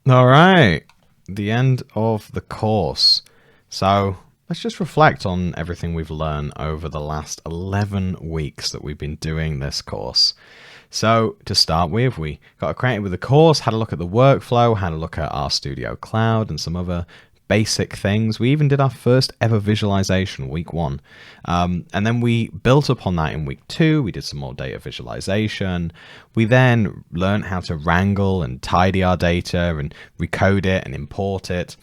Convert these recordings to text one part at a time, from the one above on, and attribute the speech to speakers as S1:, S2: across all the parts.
S1: All right, the end of the course. So let's just reflect on everything we've learned over the last 11 weeks that we've been doing this course. So to start with, we got acquainted with the course, had a look at the workflow, had a look at RStudio Cloud and some other basic things. We even did our first ever visualization week 1. And then we built upon that in week 2. We did some more data visualization. We then learned how to wrangle and tidy our data and recode it and import it.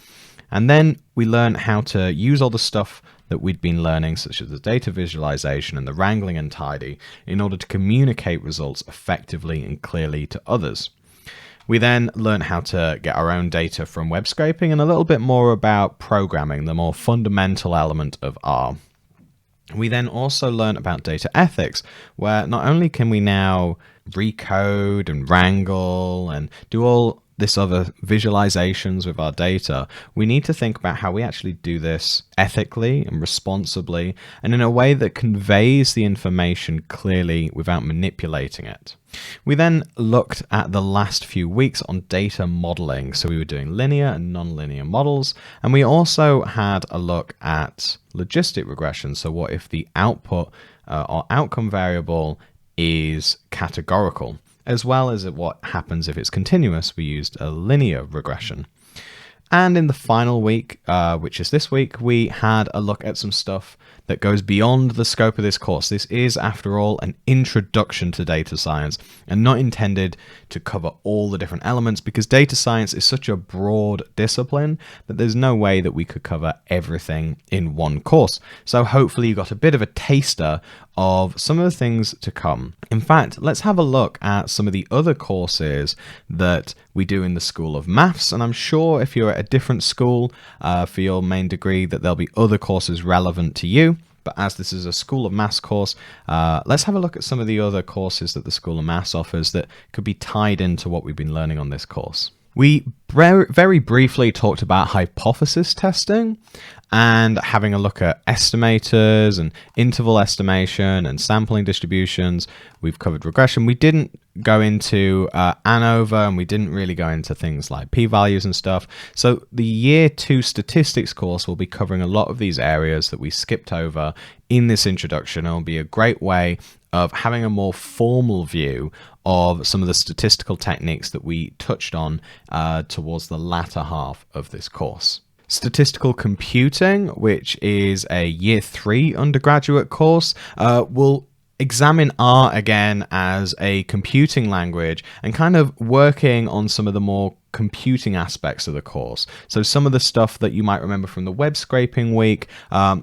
S1: And then we learned how to use all the stuff that we'd been learning, such as the data visualization and the wrangling and tidy, in order to communicate results effectively and clearly to others. We then learned how to get our own data from web scraping and a little bit more about programming, the more fundamental element of R. We then also learned about data ethics, where not only can we now recode and wrangle and do all this other visualizations with our data, we need to think about how we actually do this ethically and responsibly and in a way that conveys the information clearly without manipulating it. We then looked at the last few weeks on data modeling. So we were doing linear and non-linear models, and we also had a look at logistic regression. So what if the output or outcome variable is categorical, as well as what happens if it's continuous. We used a linear regression. And in the final week, which is this week, we had a look at some stuff that goes beyond the scope of this course. This is, after all, an introduction to data science and not intended to cover all the different elements, because data science is such a broad discipline that there's no way that we could cover everything in one course. So hopefully you got a bit of a taster of some of the things to come. In fact, let's have a look at some of the other courses that we do in the School of Maths, and I'm sure if you're at a different school for your main degree that there'll be other courses relevant to you. But as this is a School of Maths course, let's have a look at some of the other courses that the School of Maths offers that could be tied into what we've been learning on this course. We very briefly talked about hypothesis testing and having a look at estimators and interval estimation and sampling distributions. We've covered regression. We didn't go into ANOVA, and we didn't really go into things like p-values and stuff. So the year 2 statistics course will be covering a lot of these areas that we skipped over in this introduction. It'll be a great way of having a more formal view of some of the statistical techniques that we touched on towards the latter half of this course. Statistical computing, which is a year 3 undergraduate course, will examine R again as a computing language and kind of working on some of the more computing aspects of the course. So some of the stuff that you might remember from the web scraping week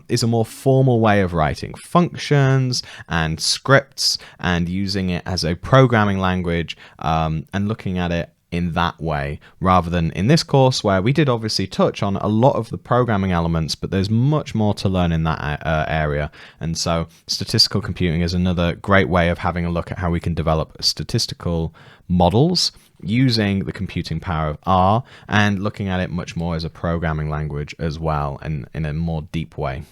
S1: is a more formal way of writing functions and scripts and using it as a programming language and looking at it in that way, rather than in this course where we did obviously touch on a lot of the programming elements, but there's much more to learn in that area. And so statistical computing is another great way of having a look at how we can develop statistical models using the computing power of R and looking at it much more as a programming language as well, and in a more deep way.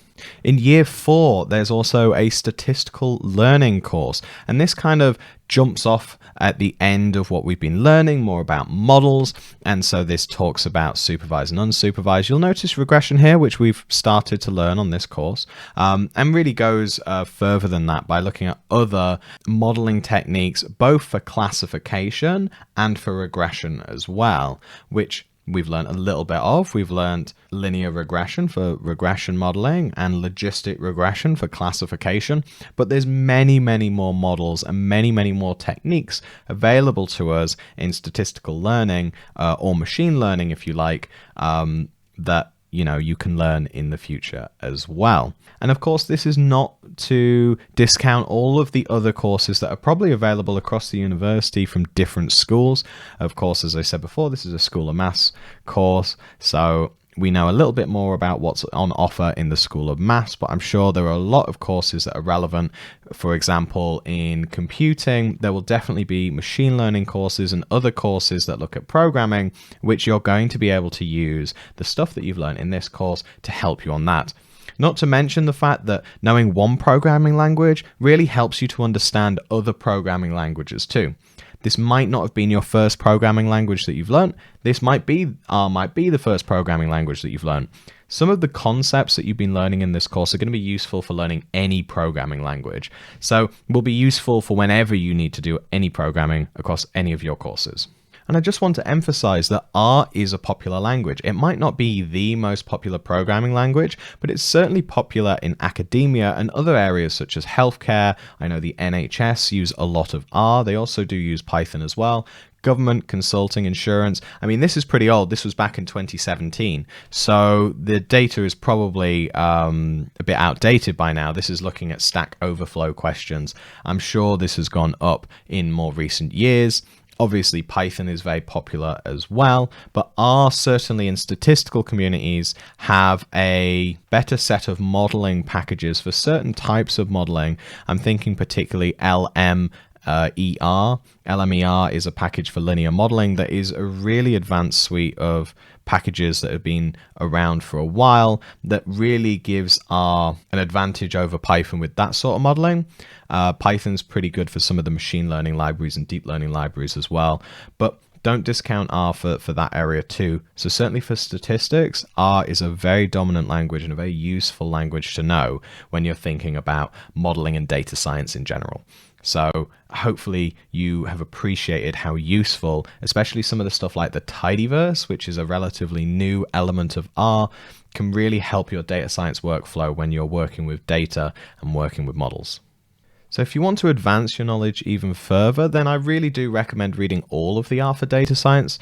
S1: In year 4, there's also a statistical learning course, and this kind of jumps off at the end of what we've been learning, more about models, and so this talks about supervised and unsupervised. You'll notice regression here, which we've started to learn on this course, and really goes further than that by looking at other modeling techniques, both for classification and for regression as well, which we've learned a little bit of. We've learned linear regression for regression modeling and logistic regression for classification, but there's many more models and many more techniques available to us in statistical learning or machine learning, if you like, that you can learn in the future as well. And of course, this is not to discount all of the other courses that are probably available across the university from different schools. Of course, as I said before, this is a School of Maths course, so we know a little bit more about what's on offer in the School of Maths, but I'm sure there are a lot of courses that are relevant. For example, in computing, there will definitely be machine learning courses and other courses that look at programming, which you're going to be able to use the stuff that you've learned in this course to help you on that. Not to mention the fact that knowing one programming language really helps you to understand other programming languages too. This might not have been your first programming language that you've learned. R might be the first programming language that you've learned. Some of the concepts that you've been learning in this course are going to be useful for learning any programming language. So will be useful for whenever you need to do any programming across any of your courses. And I just want to emphasize that R is a popular language. It might not be the most popular programming language, but it's certainly popular in academia and other areas such as healthcare. I know the NHS use a lot of R. They also do use Python as well. Government, consulting, insurance. I mean, this is pretty old. This was back in 2017. So the data is probably a bit outdated by now. This is looking at Stack Overflow questions. I'm sure this has gone up in more recent years. Obviously, Python is very popular as well, but R certainly in statistical communities have a better set of modeling packages for certain types of modeling. I'm thinking particularly LMER. LMER is a package for linear modeling that is a really advanced suite of packages that have been around for a while that really gives R an advantage over Python with that sort of modeling. Python's pretty good for some of the machine learning libraries and deep learning libraries as well, but don't discount R for that area too. So certainly for statistics, R is a very dominant language and a very useful language to know when you're thinking about modeling and data science in general. So hopefully you have appreciated how useful, especially some of the stuff like the tidyverse, which is a relatively new element of R, can really help your data science workflow when you're working with data and working with models. So if you want to advance your knowledge even further, then I really do recommend reading all of the R for Data Science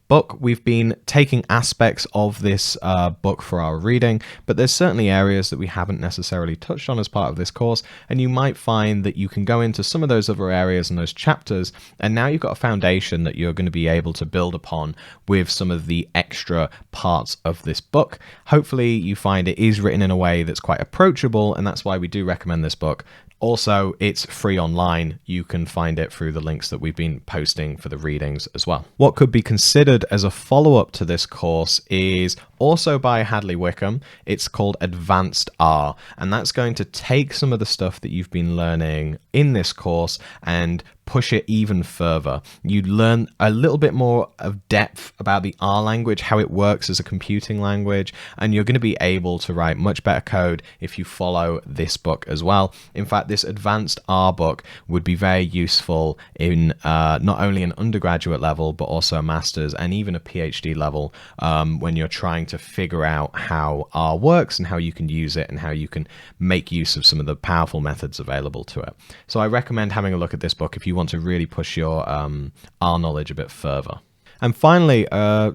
S1: book. We've been taking aspects of this book for our reading, but there's certainly areas that we haven't necessarily touched on as part of this course, and you might find that you can go into some of those other areas and those chapters, and now you've got a foundation that you're going to be able to build upon with some of the extra parts of this book. Hopefully you find it is written in a way that's quite approachable, and that's why we do recommend this book. Also, it's free online. You can find it through the links that we've been posting for the readings as well. What could be considered as a follow-up to this course is also by Hadley Wickham. It's called Advanced R, and that's going to take some of the stuff that you've been learning in this course and push it even further. You learn a little bit more of depth about the R language, how it works as a computing language, and you're going to be able to write much better code if you follow this book as well. In fact, this Advanced R book would be very useful in not only an undergraduate level, but also a master's and even a PhD level when you're trying to figure out how R works and how you can use it and how you can make use of some of the powerful methods available to it. So I recommend having a look at this book if you want to really push your R knowledge a bit further. And finally,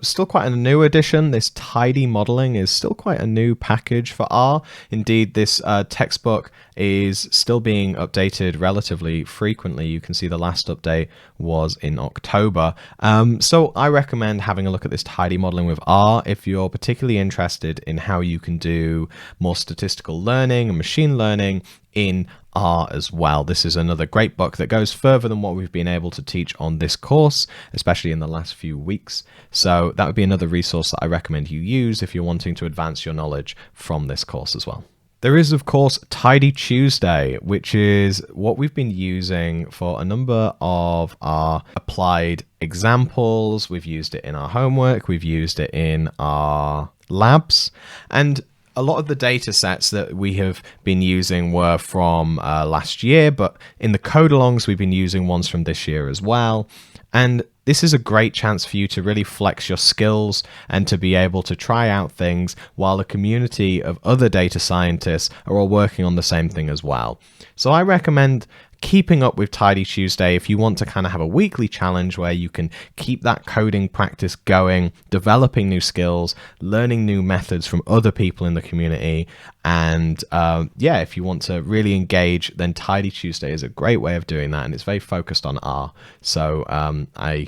S1: still quite a new addition, this tidy modeling is still quite a new package for R. Indeed, this textbook is still being updated relatively frequently. You can see the last update was in October. So I recommend having a look at this tidy modeling with R if you're particularly interested in how you can do more statistical learning and machine learning in R as well. This is another great book that goes further than what we've been able to teach on this course, especially in the last few weeks. So that would be another resource that I recommend you use if you're wanting to advance your knowledge from this course as well. There is, of course, Tidy Tuesday, which is what we've been using for a number of our applied examples. We've used it in our homework, we've used it in our labs, and a lot of the data sets that we have been using were from last year, but in the code-alongs, we've been using ones from this year as well. And this is a great chance for you to really flex your skills and to be able to try out things while a community of other data scientists are all working on the same thing as well. So I recommend keeping up with Tidy Tuesday if you want to kind of have a weekly challenge where you can keep that coding practice going, developing new skills, learning new methods from other people in the community. And yeah, if you want to really engage, then Tidy Tuesday is a great way of doing that. And it's very focused on R. So I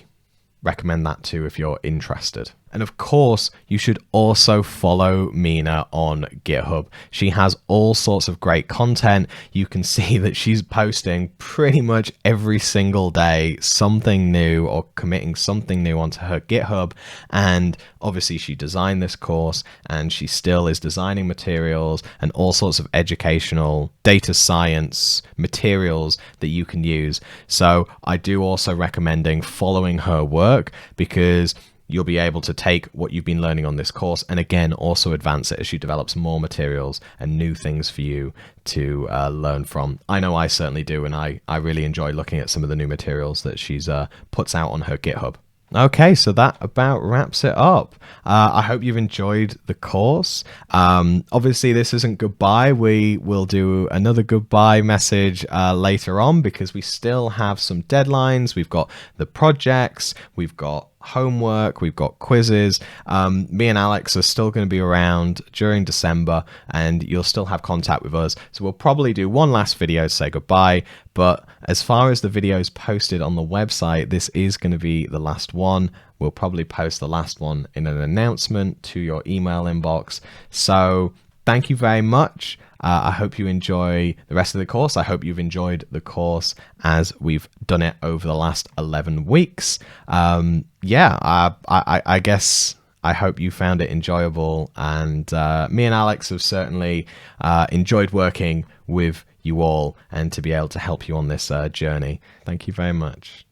S1: recommend that too if you're interested. And of course, you should also follow Mina on GitHub. She has all sorts of great content. You can see that she's posting pretty much every single day something new or committing something new onto her GitHub. And obviously she designed this course and she still is designing materials and all sorts of educational data science materials that you can use. So I do also recommending following her work, because you'll be able to take what you've been learning on this course and again also advance it as she develops more materials and new things for you to learn from. I know I certainly do, and I really enjoy looking at some of the new materials that she's puts out on her GitHub. Okay, so that about wraps it up. I hope you've enjoyed the course. Obviously, this isn't goodbye. We will do another goodbye message later on, because we still have some deadlines. We've got the projects, we've got homework, we've got quizzes. Me and Alex are still going to be around during December, and you'll still have contact with us. So we'll probably do one last video to say goodbye. But as far as the videos posted on the website, this is going to be the last one. We'll probably post the last one in an announcement to your email inbox. So thank you very much. I hope you enjoy the rest of the course. I hope you've enjoyed the course as we've done it over the last 11 weeks. I guess I hope you found it enjoyable. And me and Alex have certainly enjoyed working with you all and to be able to help you on this journey. Thank you very much.